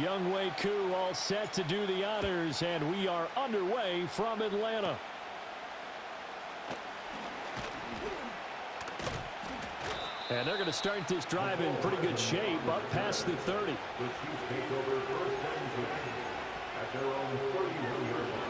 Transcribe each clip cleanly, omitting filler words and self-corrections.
M.t.q all set to do the honors, and we are underway from Atlanta. And they're going to start this drive in pretty good shape, up past the 30. The Chiefs take over first and 10 at their own 31-yard line.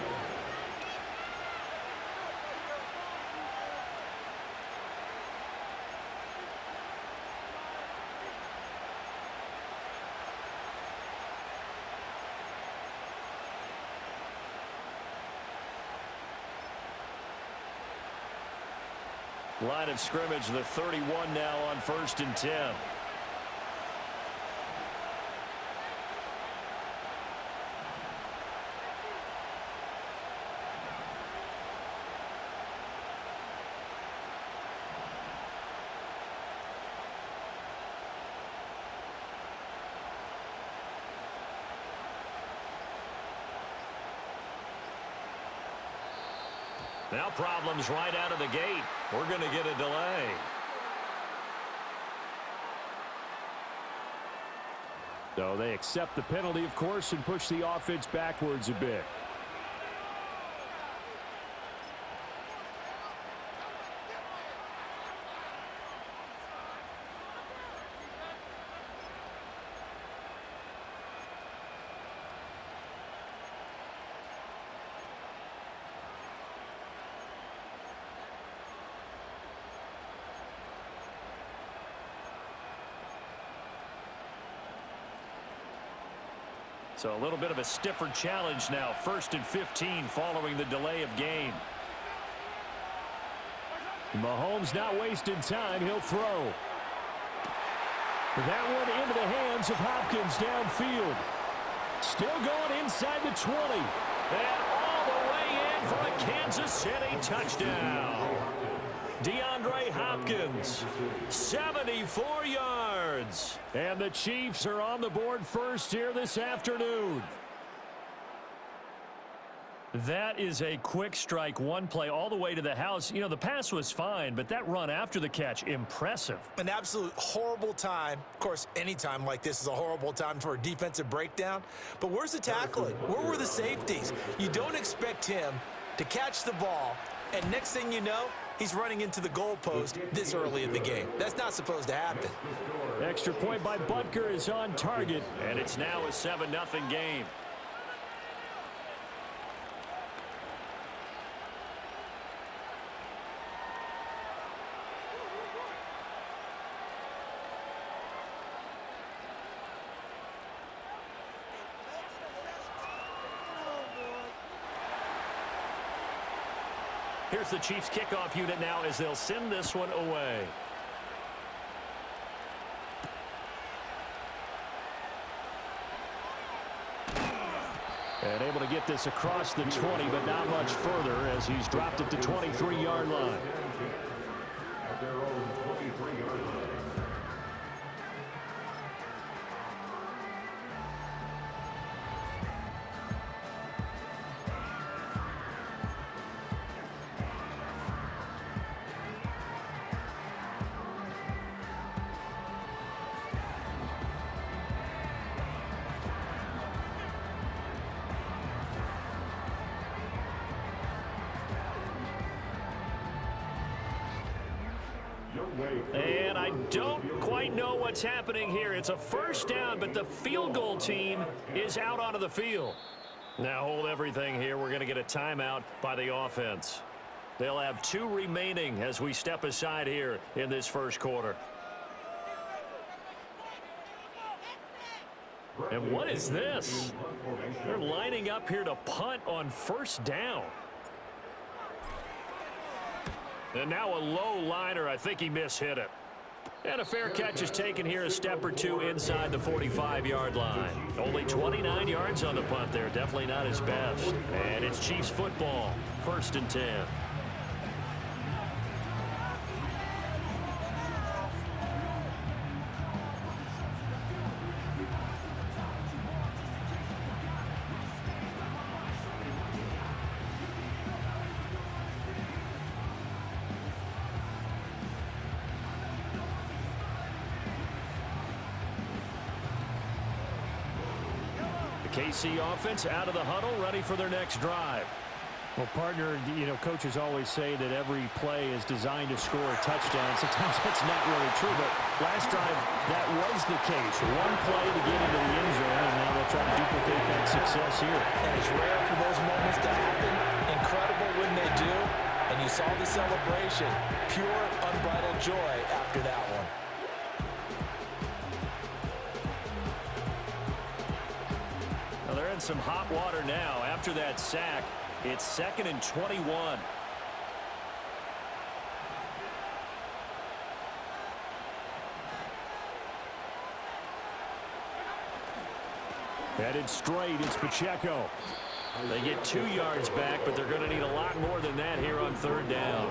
Line of scrimmage, the 31 now on 1st and 10. Now problems right out of the gate. We're going to get a delay. So they accept the penalty, of course, and push the offense backwards a bit. So a little bit of a stiffer challenge now. 1st and 15 following the delay of game. Mahomes not wasting time. He'll throw. That one into the hands of Hopkins downfield. Still going inside the 20. And all the way in for a Kansas City touchdown. DeAndre Hopkins, 74 yards. And the Chiefs are on the board first here this afternoon. That is a quick strike, one play all the way to the house. You know, the pass was fine, but that run after the catch, impressive. An absolute horrible time. Of course, any time like this is a horrible time for a defensive breakdown. But where's the tackling? Where were the safeties? You don't expect him to catch the ball, and next thing you know, he's running into the goalpost this early in the game. That's not supposed to happen. Extra point by Butker is on target, and it's now a 7-0 game. Here's the Chiefs kickoff unit now as they'll send this one away. And able to get this across the 20, but not much further as he's dropped at the 23-yard line. At their own 23-yard line. And I don't quite know what's happening here. It's a first down, but the field goal team is out onto the field. Now hold everything here. We're going to get a timeout by the offense. They'll have 2 remaining as we step aside here in this first quarter. And what is this? They're lining up here to punt on first down. And now a low liner. I think he mishit it. And a fair catch is taken here a step or two inside the 45-yard line. Only 29 yards on the punt there. Definitely not his best. And it's Chiefs football. 1st and 10. KC offense out of the huddle, ready for their next drive. Well, partner, coaches always say that every play is designed to score a touchdown. Sometimes that's not really true, but last drive, that was the case. One play to get into the end zone, and now they'll try to duplicate that success here. And it's rare for those moments to happen. Incredible when they do. And you saw the celebration. Pure, unbridled joy after that one. Well, they're in some hot water now. After that sack, it's 2nd and 21. Headed straight, it's Pacheco. They get 2 yards back, but they're going to need a lot more than that here on 3rd down.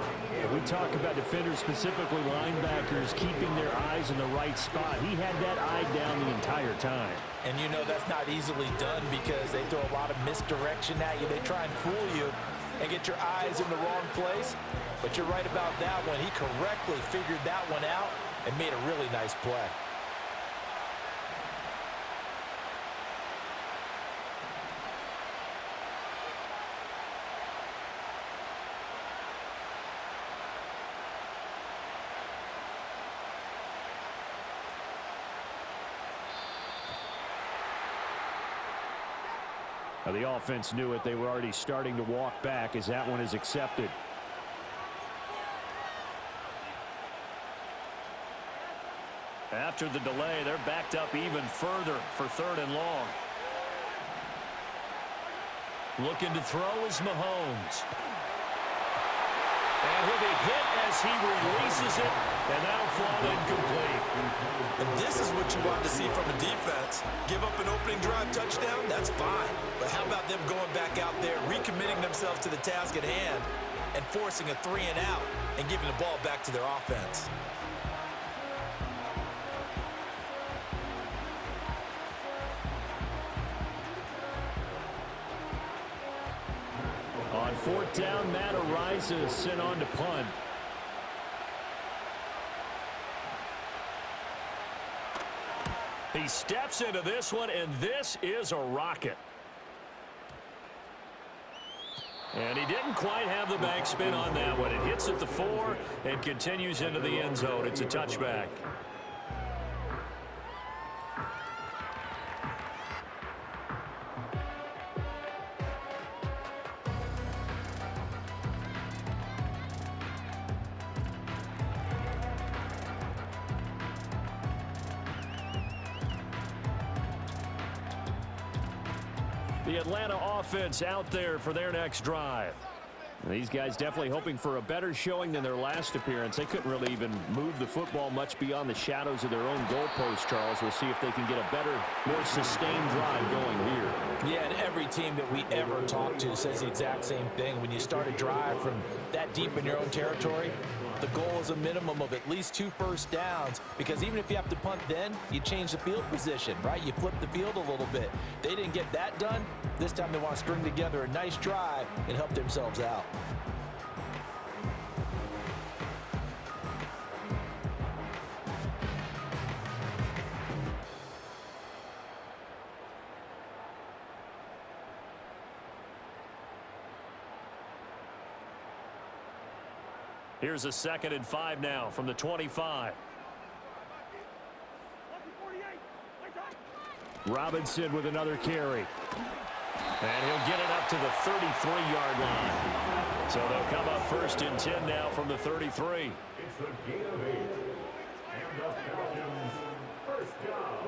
We talk about defenders, specifically linebackers, keeping their eyes in the right spot. He had that eye down the entire time. And that's not easily done because they throw a lot of misdirection at you. They try and fool you and get your eyes in the wrong place. But you're right about that one. He correctly figured that one out and made a really nice play. Now, the offense knew it. They were already starting to walk back as that one is accepted. After the delay, they're backed up even further for 3rd and long. Looking to throw is Mahomes. And he'll be hit as he releases it, and that'll fall incomplete. And this is what you want to see from a defense. Give up an opening drive touchdown, that's fine. But how about them going back out there, recommitting themselves to the task at hand, and forcing a 3 and out, and giving the ball back to their offense. On 4th down, Matt Araiza is sent on to punt. He steps into this one, and this is a rocket. And he didn't quite have the back spin on that one. It hits at the 4 and continues into the end zone. It's a touchback. The Atlanta offense out there for their next drive. These guys definitely hoping for a better showing than their last appearance. They couldn't really even move the football much beyond the shadows of their own goalpost, Charles. We'll see if they can get a better, more sustained drive going here. Yeah, and every team that we ever talk to says the exact same thing. When you start a drive from that deep in your own territory, the goal is a minimum of at least 2 first downs, because even if you have to punt then, you change the field position, right? You flip the field a little bit. They didn't get that done. This time they want to string together a nice drive and help themselves out. Here's a 2nd and 5 now from the 25. Robinson with another carry. And he'll get it up to the 33-yard line. So they'll come up 1st and 10 now from the 33. It's a gain of 8. And the Falcons, first down.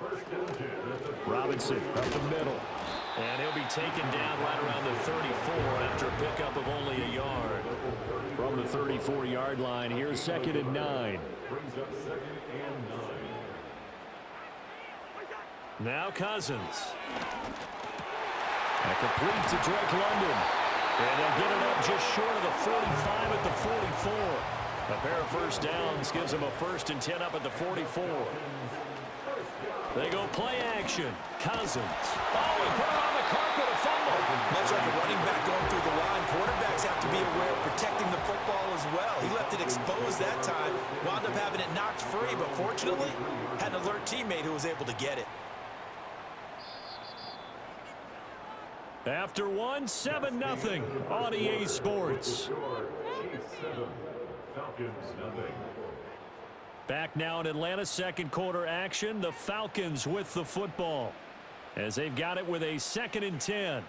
First and 10 at the Robinson up the middle. And he'll be taken down right around the 34 after a pickup of only a yard. From the 34-yard line, here's 2nd and 9. brings up 2nd and 9. Now Cousins. A complete to Drake London. And they'll get it up just short of the 45 at the 44. A pair of first downs gives them a 1st and 10 up at the 44. They go play action. Cousins. Oh, he put it on the carpet, a fumble. Much like a running back going through the line, quarterbacks have to be aware of protecting the football as well. He left it exposed that time, wound up having it knocked free, but fortunately, had an alert teammate who was able to get it. After one, 7-0 on EA Sports. Chiefs 7, Falcons nothing. Back now in Atlanta, second quarter action. The Falcons with the football as they've got it with a 2nd and 10.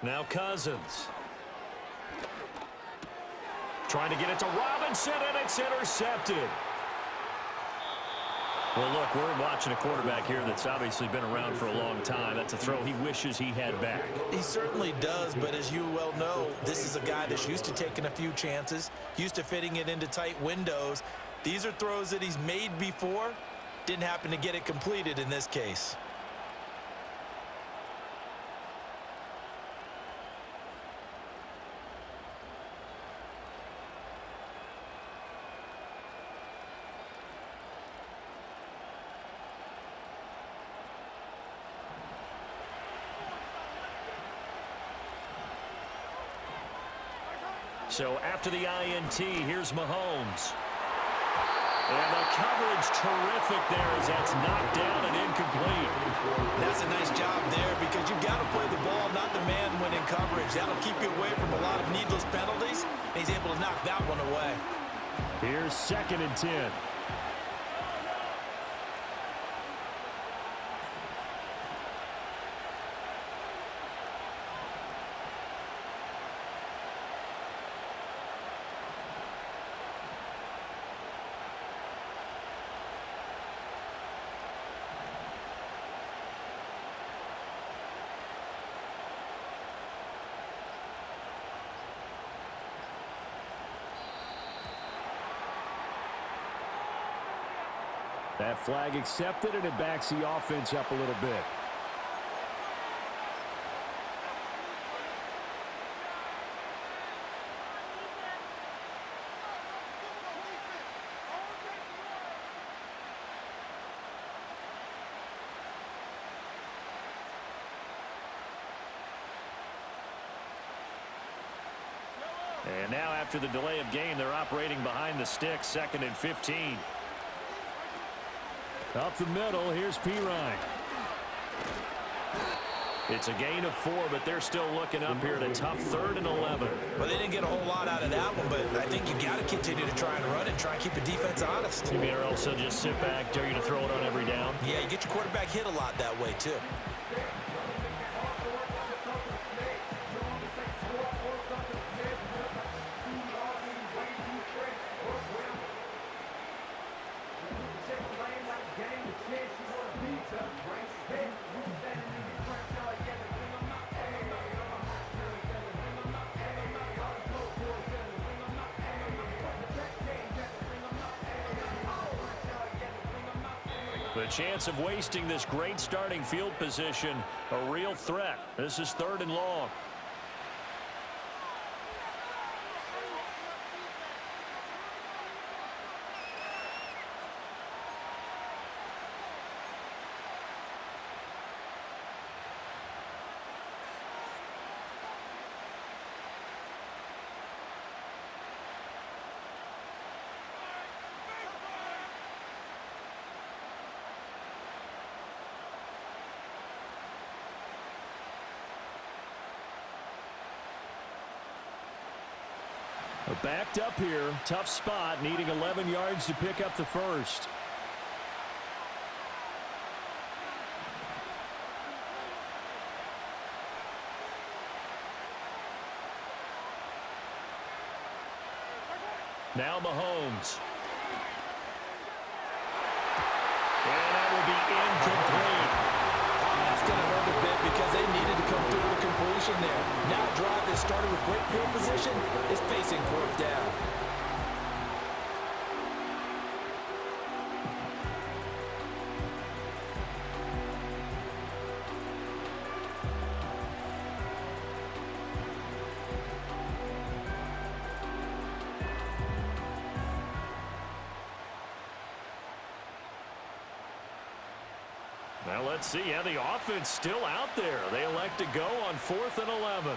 Now Cousins. Trying to get it to Robinson, and it's intercepted. Well, look, we're watching a quarterback here that's obviously been around for a long time. That's a throw he wishes he had back. He certainly does, but as you well know, this is a guy that's used to taking a few chances, used to fitting it into tight windows. These are throws that he's made before. Didn't happen to get it completed in this case. So after the INT, here's Mahomes. And the coverage terrific there as that's knocked down and incomplete. That's a nice job there because you've got to play the ball, not the man when in coverage. That'll keep you away from a lot of needless penalties. And he's able to knock that one away. Here's 2nd and 10. That flag accepted, and it backs the offense up a little bit. And now after the delay of game, they're operating behind the sticks, 2nd and 15. Up the middle, here's Pirine. It's a gain of 4, but they're still looking up here at a tough 3rd and 11. Well, they didn't get a whole lot out of that one, but I think you got to continue to try and run and try and keep the defense honest. You mean, or else they'll just sit back, dare you to throw it on every down? Yeah, you get your quarterback hit a lot that way, too. The chance of wasting this great starting field position, a real threat. This is 3rd and long. Backed up here, tough spot, needing 11 yards to pick up the first. Now Mahomes. And that will be incomplete. That's going to hurt a bit because they needed to come through with a completion there. Now a drive that started with great field position is facing fourth down. Now let's see how the offense still out there. They elect to go on 4th and 11.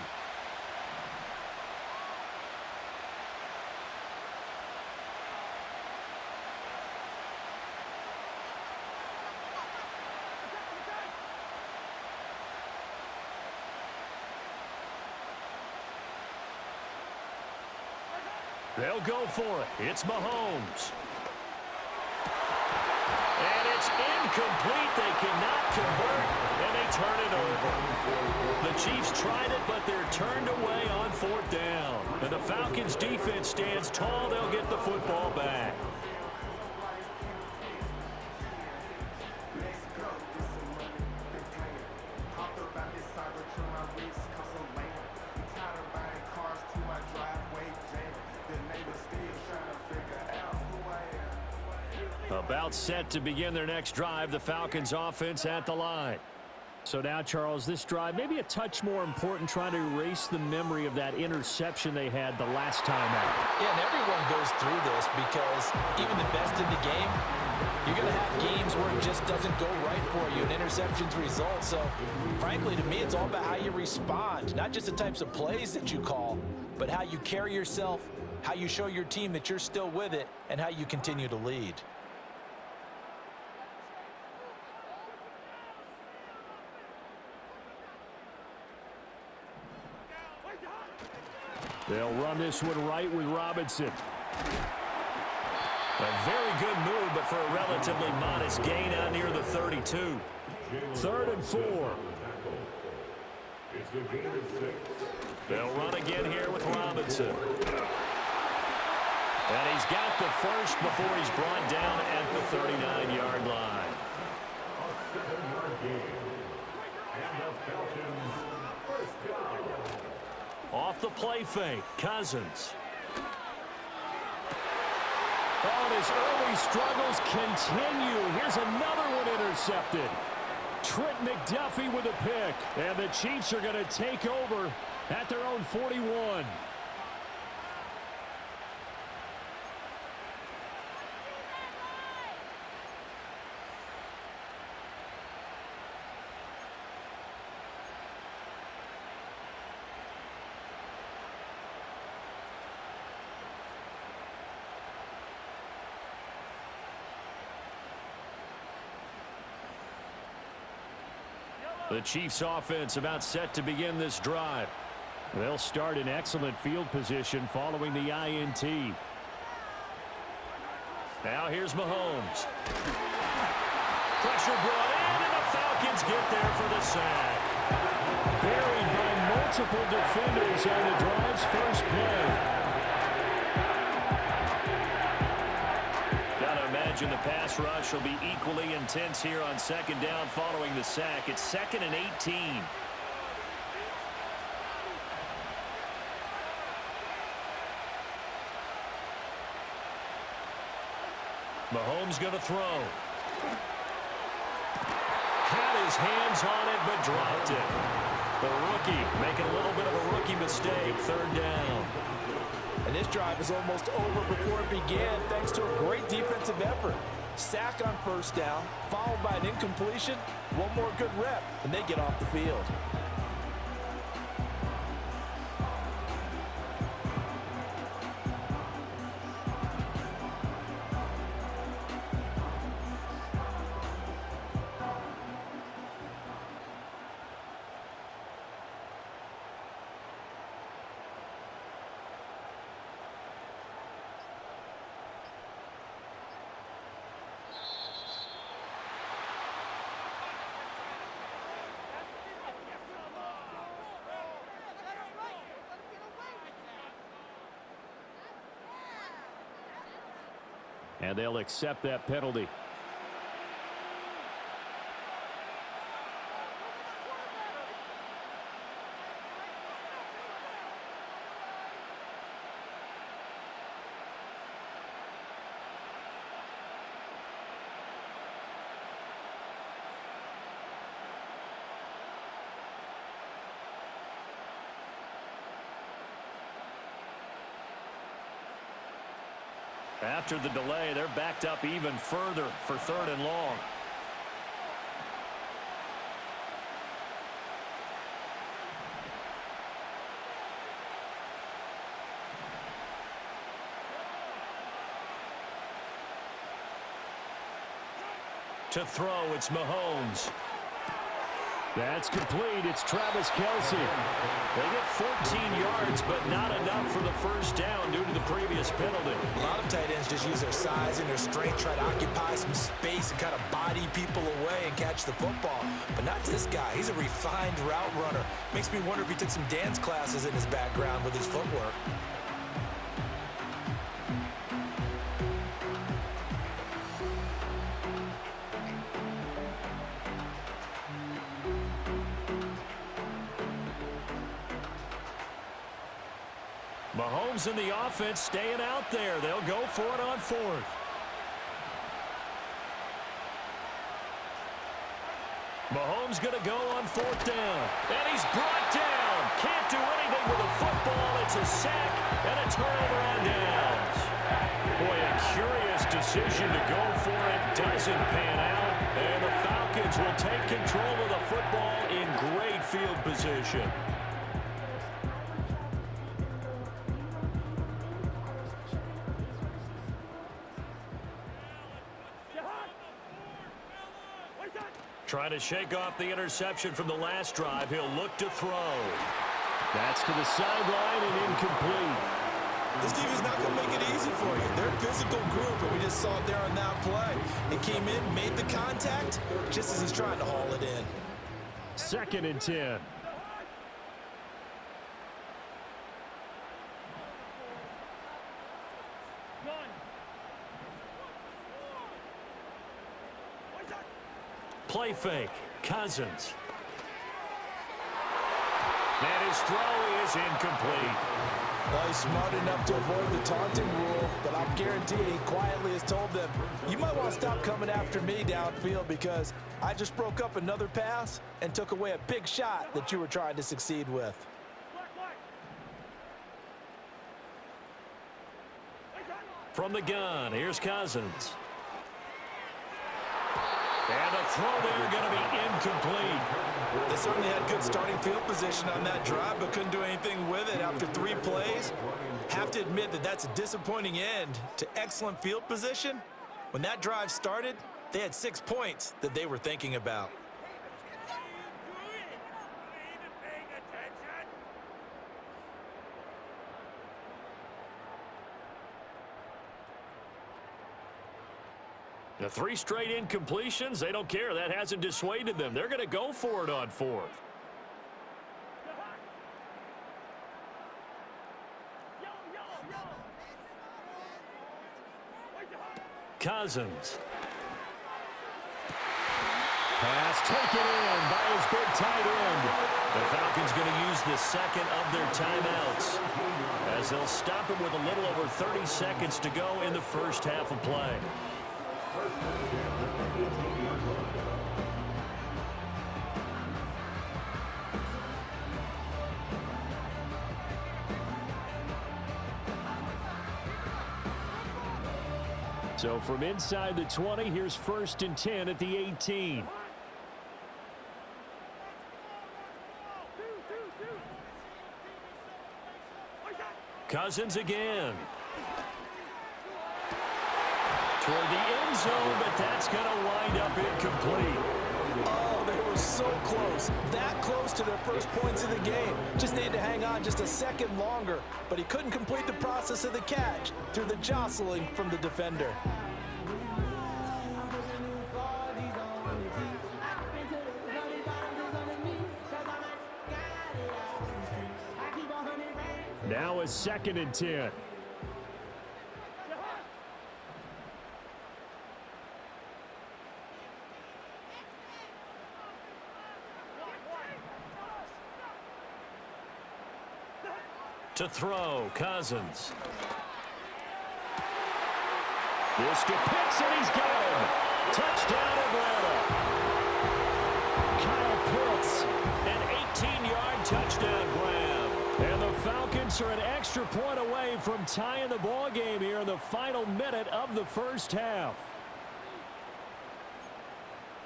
They'll go for it. It's Mahomes. And it's incomplete. They cannot convert, and they turn it over. The Chiefs tried it, but they're turned away on 4th down. And the Falcons' defense stands tall. They'll get the football back. About set to begin their next drive, the Falcons offense at the line. So now, Charles, this drive maybe a touch more important, trying to erase the memory of that interception they had the last time out. Yeah, and everyone goes through this because even the best in the game, you're going to have games where it just doesn't go right for you, and interceptions result. So, frankly, to me, it's all about how you respond, not just the types of plays that you call, but how you carry yourself, how you show your team that you're still with it, and how you continue to lead. They'll run this one right with Robinson. A very good move, but for a relatively modest gain out near the 32. 3rd and 4. They'll run again here with Robinson. And he's got the first before he's brought down at the 39-yard line. A 7-yard gain. And the Falcons first down. Off the play fake, Cousins. Oh, and his early struggles continue. Here's another one intercepted. Trent McDuffie with a pick. And the Chiefs are going to take over at their own 41. The Chiefs offense about set to begin this drive. They'll start in excellent field position following the INT. Now here's Mahomes. Pressure brought in, and the Falcons get there for the sack. Buried by multiple defenders on the drive's first play. The pass rush will be equally intense here on 2nd down following the sack. It's 2nd and 18. Mahomes going to throw. Had his hands on it, but dropped it. The rookie making a little bit of a rookie mistake. 3rd down. And this drive is almost over before it began thanks to a great defensive effort. Sack on 1st down, followed by an incompletion. One more good rep, and they get off the field. And they'll accept that penalty. After the delay, they're backed up even further for 3rd and long. To throw, it's Mahomes. That's complete. It's Travis Kelce. They get 14 yards, but not enough for the first down due to the previous penalty. A lot of tight ends just use their size and their strength, try to occupy some space and kind of body people away and catch the football. But not this guy. He's a refined route runner. Makes me wonder if he took some dance classes in his background with his footwork. Mahomes and the offense staying out there. They'll go for it on 4th. Mahomes going to go on 4th down. And he's brought down. Can't do anything with the football. It's a sack and a turnover on downs. Boy, a curious decision to go for it. Doesn't pan out. And the Falcons will take control of the football in great field position. Trying to shake off the interception from the last drive. He'll look to throw. That's to the sideline and incomplete. This defense is not going to make it easy for you. They're a physical group, and we just saw it there on that play. It came in, made the contact, just as he's trying to haul it in. 2nd and 10. Play fake. Cousins. And his throw is incomplete. Well, he's smart enough to avoid the taunting rule, but I'm guaranteed he quietly has told them, you might want to stop coming after me downfield because I just broke up another pass and took away a big shot that you were trying to succeed with. From the gun, here's Cousins. And the throw there going to be incomplete. They certainly had good starting field position on that drive, but couldn't do anything with it after 3 plays. Have to admit that that's a disappointing end to excellent field position. When that drive started, they had 6 points that they were thinking about. The 3 straight incompletions, they don't care. That hasn't dissuaded them. They're going to go for it on 4th. Cousins. Pass taken in by his big tight end. The Falcons going to use the second of their timeouts as they'll stop him with a little over 30 seconds to go in the first half of play. So from inside the 20, here's 1st and 10 at the 18. Cousins again. Toward the end zone, but that's going to wind up incomplete. Oh, they were so close. That close to their first points of the game. Just needed to hang on just a second longer, but he couldn't complete the process of the catch through the jostling from the defender. Now a 2nd and 10. To throw, Cousins. This to Pitts, and he's got him. Touchdown, Atlanta. Kyle Pitts, an 18-yard touchdown grab. And the Falcons Falcons are an extra point away from tying the ball game here in the final minute of the first half.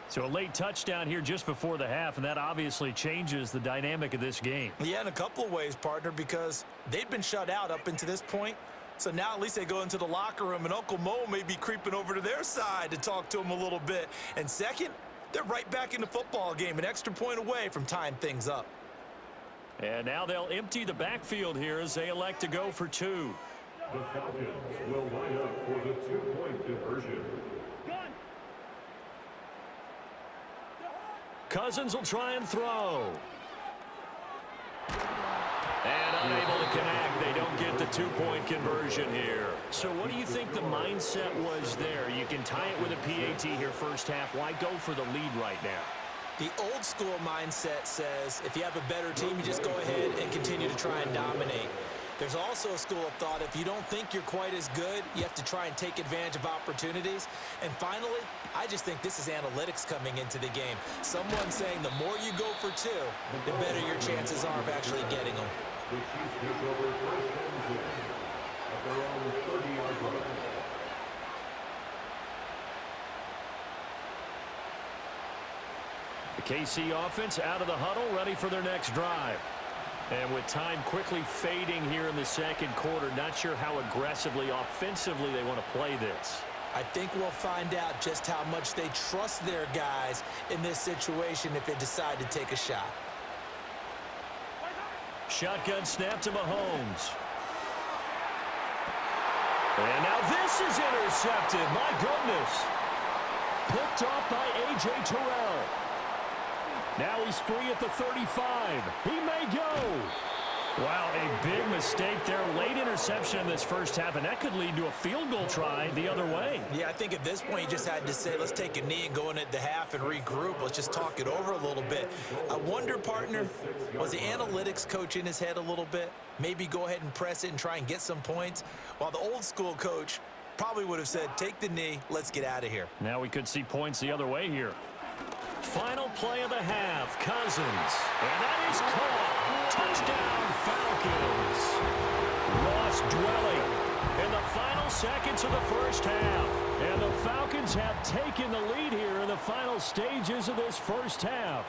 So a late touchdown here just before the half, and that obviously changes the dynamic of this game. Yeah, in a couple of ways, partner, because they've been shut out up until this point. So now at least they go into the locker room, and Uncle Mo may be creeping over to their side to talk to them a little bit. And second, they're right back in the football game, an extra point away from tying things up. And now they'll empty the backfield here as they elect to go for two. The Falcons will line up for the two-point conversion. Cousins will try and throw. And unable to connect. They don't get the two-point conversion here. So what do you think the mindset was there? You can tie it with a PAT here first half. Why go for the lead right now? The old school mindset says if you have a better team, you just go ahead and continue to try and dominate. There's also a school of thought, if you don't think you're quite as good, you have to try and take advantage of opportunities. And finally, I just think this is analytics coming into the game. Someone saying the more you go for two, the better your chances are of actually getting them. The Chiefs take over first and 10 at their own 30-yard line. The KC offense out of the huddle, ready for their next drive. And with time quickly fading here in the second quarter, not sure how aggressively, offensively they want to play this. I think we'll find out just how much they trust their guys in this situation if they decide to take a shot. Shotgun snap to Mahomes. And now this is intercepted. My goodness. Picked off by A.J. Terrell. Now he's free at the 35. He may go. Wow, a big mistake there. Late interception in this first half, and that could lead to a field goal try the other way. Yeah, I think at this point you just had to say, let's take a knee and go in at the half and regroup. Let's just talk it over a little bit. I wonder, partner, was the analytics coach in his head a little bit? Maybe go ahead and press it and try and get some points? While the old school coach probably would have said, take the knee, let's get out of here. Now we could see points the other way here. Final play of the half, Cousins. And that is caught. Touchdown, Falcons. Ross dwelling in the final seconds of the first half. And the Falcons have taken the lead here in the final stages of this first half.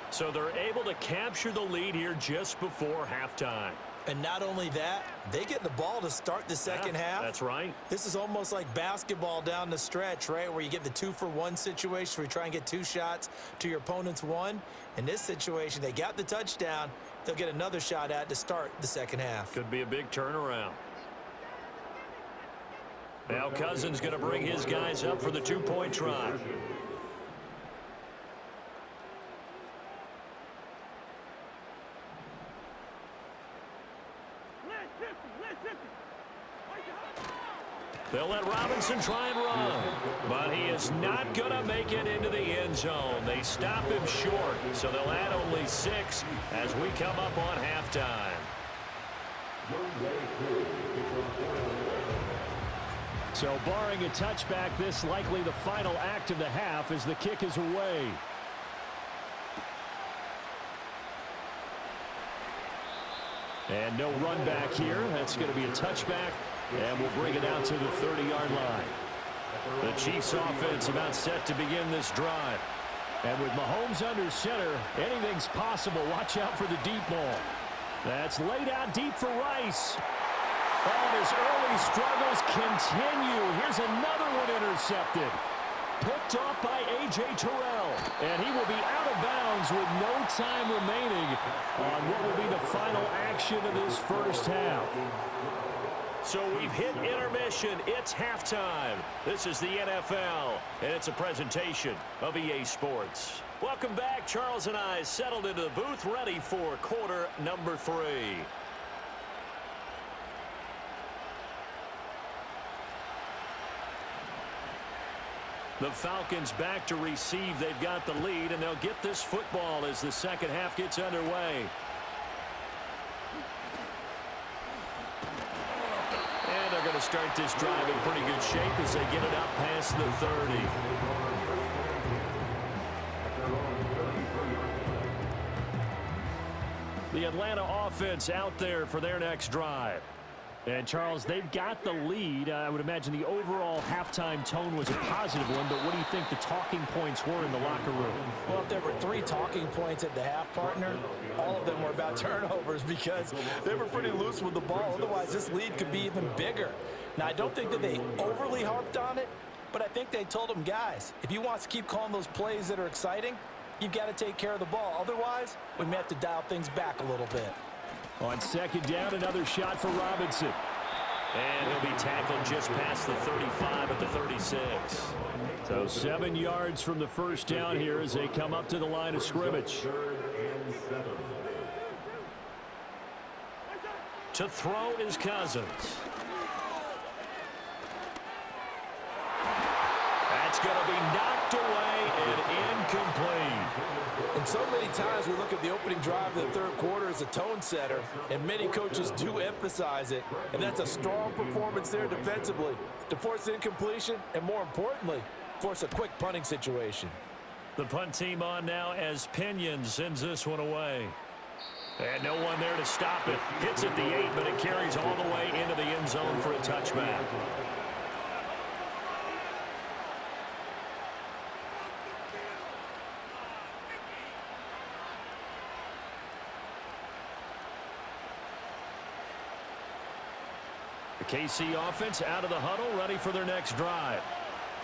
So they're able to capture the lead here just before halftime. And not only that, they get the ball to start the second half. That's right. This is almost like basketball down the stretch, right, where you get the 2-for-1 situation where you try and get two shots to your opponent's one. In this situation, they got the touchdown. They'll get another shot at to start the second half. Could be a big turnaround. Now Cousins going to bring his guys up for the two-point try. They'll let Robinson try and run, but he is not going to make it into the end zone. They stop him short, so they'll add only 6 as we come up on halftime. So barring a touchback, this likely the final act of the half as the kick is away. And no run back here. That's going to be a touchback. And we'll bring it out to the 30-yard line. The Chiefs offense about set to begin this drive. And with Mahomes under center, anything's possible. Watch out for the deep ball. That's laid out deep for Rice. And his early struggles continue. Here's another one intercepted. Picked off by A.J. Terrell. And he will be out of bounds with no time remaining on what will be the final action of this first half. So we've hit intermission. It's halftime. This is the NFL, and it's a presentation of EA Sports. Welcome back. Charles and I settled into the booth, ready for quarter number 3. The Falcons back to receive. They've got the lead, and they'll get this football as the second half gets underway. And they're going to start this drive in pretty good shape as they get it out past the 30. The Atlanta offense out there for their next drive. And, Charles, they've got the lead. I would imagine the overall halftime tone was a positive one, but what do you think the talking points were in the locker room? Well, if there were 3 talking points at the half, partner, all of them were about turnovers because they were pretty loose with the ball. Otherwise, this lead could be even bigger. Now, I don't think that they overly harped on it, but I think they told them, guys, if you want to keep calling those plays that are exciting, you've got to take care of the ball. Otherwise, we may have to dial things back a little bit. On second down, another shot for Robinson. And he'll be tackled just past the 35 at the 36. So 7 yards from the first down here as they come up to the line of scrimmage. To throw is Cousins. That's going to be knocked away and incomplete. And so many times we look at the opening drive of the third quarter as a tone setter, and many coaches do emphasize it. And that's a strong performance there defensively to force incompletion and, more importantly, force a quick punting situation. The punt team on now as Pinion sends this one away. And no one there to stop it. Hits at the 8, but it carries all the way into the end zone for a touchback. The KC offense out of the huddle, ready for their next drive.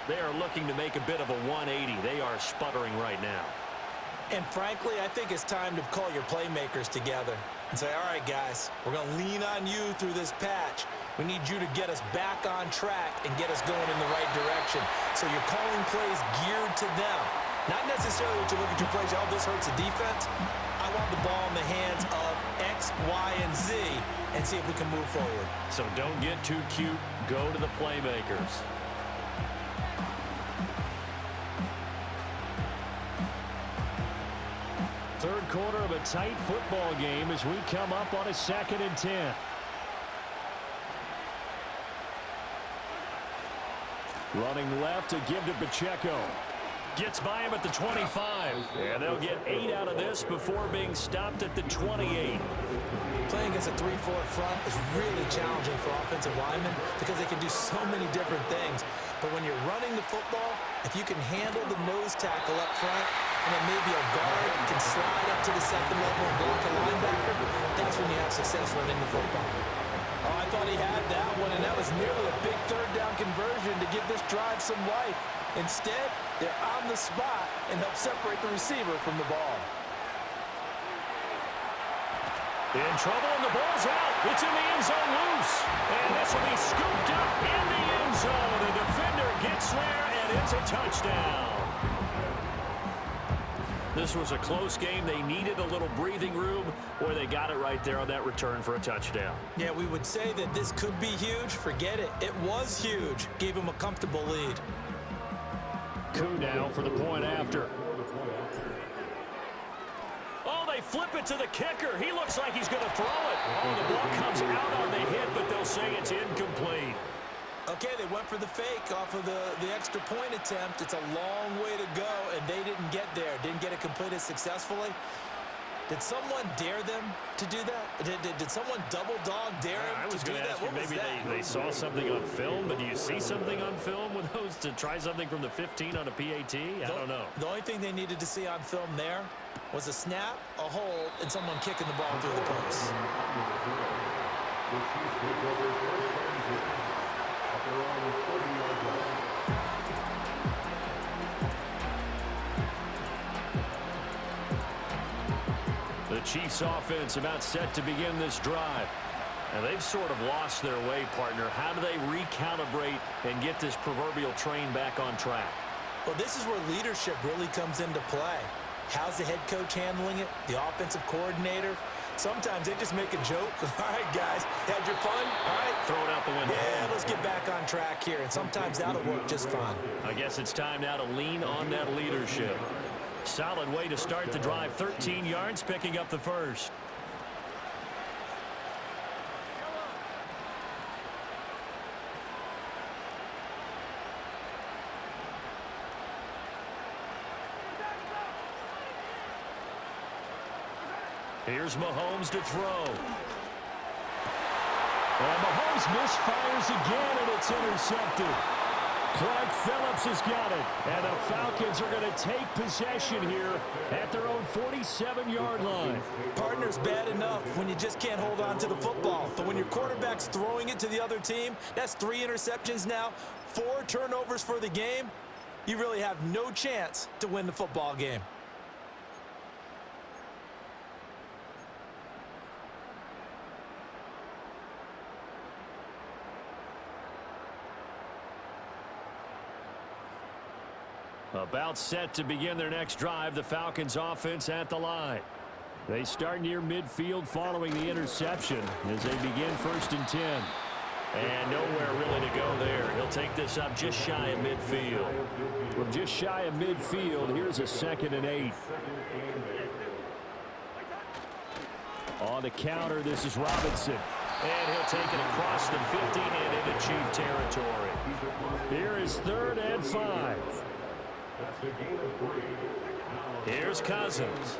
They are looking to make a bit of a 180. They are sputtering right now. And frankly, I think it's time to call your playmakers together and say, all right, guys, we're going to lean on you through this patch. We need you to get us back on track and get us going in the right direction. So you're calling plays geared to them. Not necessarily what you look at your plays, oh, this hurts the defense. I want the ball in the hands of X, Y, and Z and see if we can move forward. So don't get too cute. Go to the playmakers. Third quarter of a tight football game as we come up on a 2nd and 10. Running left to give to Pacheco. Gets by him at the 25. And they'll get 8 out of this before being stopped at the 28. Playing against a 3-4 front is really challenging for offensive linemen because they can do so many different things. But when you're running the football, if you can handle the nose tackle up front, and then maybe a guard can slide up to the second level and block a linebacker, that's when you have success running the football. Oh, I thought he had that one, and that was nearly a big third down conversion to give this drive some life. Instead, they're on the spot and help separate the receiver from the ball. In trouble, and the ball's out. It's in the end zone loose. And this will be scooped up in the end zone. The defender gets there, and it's a touchdown. This was a close game. They needed a little breathing room, or they got it right there on that return for a touchdown. Yeah, we would say that this could be huge. Forget it. It was huge. Gave him a comfortable lead. Coup now for the point after. Oh, they flip it to the kicker. He looks like he's going to throw it. Oh, the ball comes out on the hit, but they'll say it's incomplete. Okay, they went for the fake off of the extra point attempt. It's a long way to go, and they didn't get there. Didn't get it completed successfully. Did someone dare them to do that? Did someone double dog dare them to do that? I was going to ask you, maybe they saw something on film, but do you see something on film with those to try something from the 15 on a PAT? I don't know. The only thing they needed to see on film there was a snap, a hold, and someone kicking the ball through the post. The Chiefs offense about set to begin this drive. And they've sort of lost their way, partner. How do they recalibrate and get this proverbial train back on track? Well, this is where leadership really comes into play. How's the head coach handling it? The offensive coordinator? Sometimes they just make a joke. All right, guys, had your fun? All right. Throw it out the window. Yeah, let's get back on track here. And sometimes that'll work just fine. I guess it's time now to lean on that leadership. Solid way to start the drive. 13 yards, picking up the first. Here's Mahomes to throw. And Mahomes misfires again, and it's intercepted. Clark Phillips has got it. And the Falcons are going to take possession here at their own 47-yard line. Partner's bad enough when you just can't hold on to the football. But when your quarterback's throwing it to the other team, that's 3 interceptions now, 4 turnovers for the game. You really have no chance to win the football game. About set to begin their next drive, the Falcons offense at the line. They start near midfield following the interception as they begin 1st and 10. And nowhere really to go there. He'll take this up just shy of midfield. From just shy of midfield, here's a 2nd and 8. On the counter, this is Robinson. And he'll take it across the 50 and into Chief territory. Here is 3rd and 5. Here's Cousins.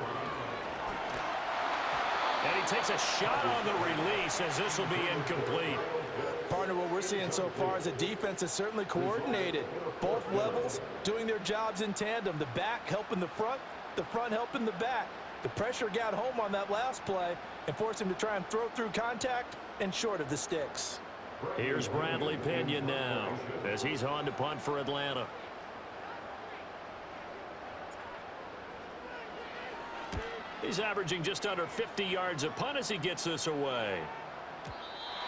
And he takes a shot on the release as this will be incomplete. Partner, what we're seeing so far is the defense is certainly coordinated. Both levels doing their jobs in tandem. The back helping the front helping the back. The pressure got home on that last play and forced him to try and throw through contact and short of the sticks. Here's Bradley Pinion now as he's on to punt for Atlanta. He's averaging just under 50 yards a punt as he gets this away.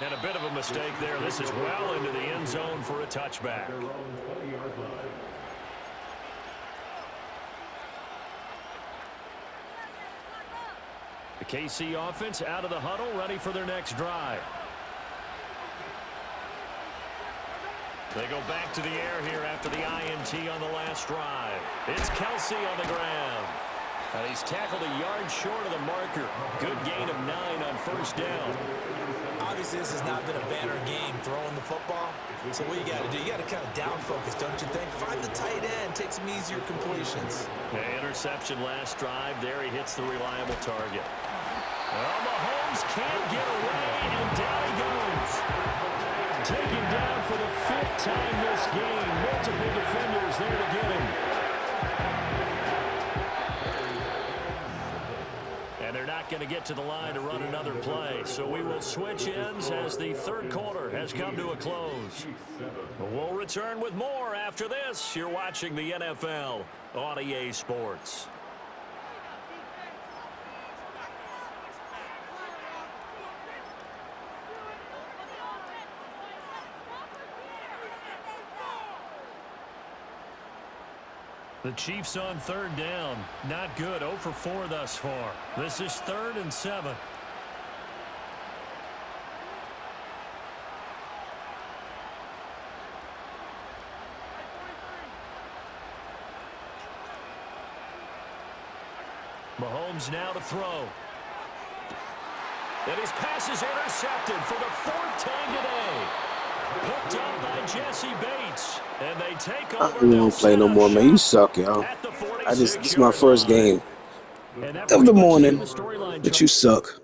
And a bit of a mistake there. This is well into the end zone for a touchback. The KC offense out of the huddle, ready for their next drive. They go back to the air here after the INT on the last drive. It's Kelsey on the ground. And he's tackled a yard short of the marker. Good gain of 9 on 1st down. Obviously, this has not been a banner game throwing the football. So what you got to do, you got to kind of down focus, don't you think? Find the tight end, take some easier completions. The interception last drive. There he hits the reliable target. Well, Mahomes can't get away, and down he goes. Taken down for the 5th time this game. Multiple defenders there to get him. And they're not going to get to the line to run another play. So we will switch ends as the 3rd quarter has come to a close. We'll return with more after this. You're watching the NFL on EA Sports. The Chiefs on 3rd down. Not good. 0 for 4 thus far. This is 3rd and 7. Mahomes now to throw. And his pass is intercepted for the 4th time today. Picked up by Jesse Bates. And they take over. We don't play no more, man. You suck, y'all. This is my first game of the morning, but you suck.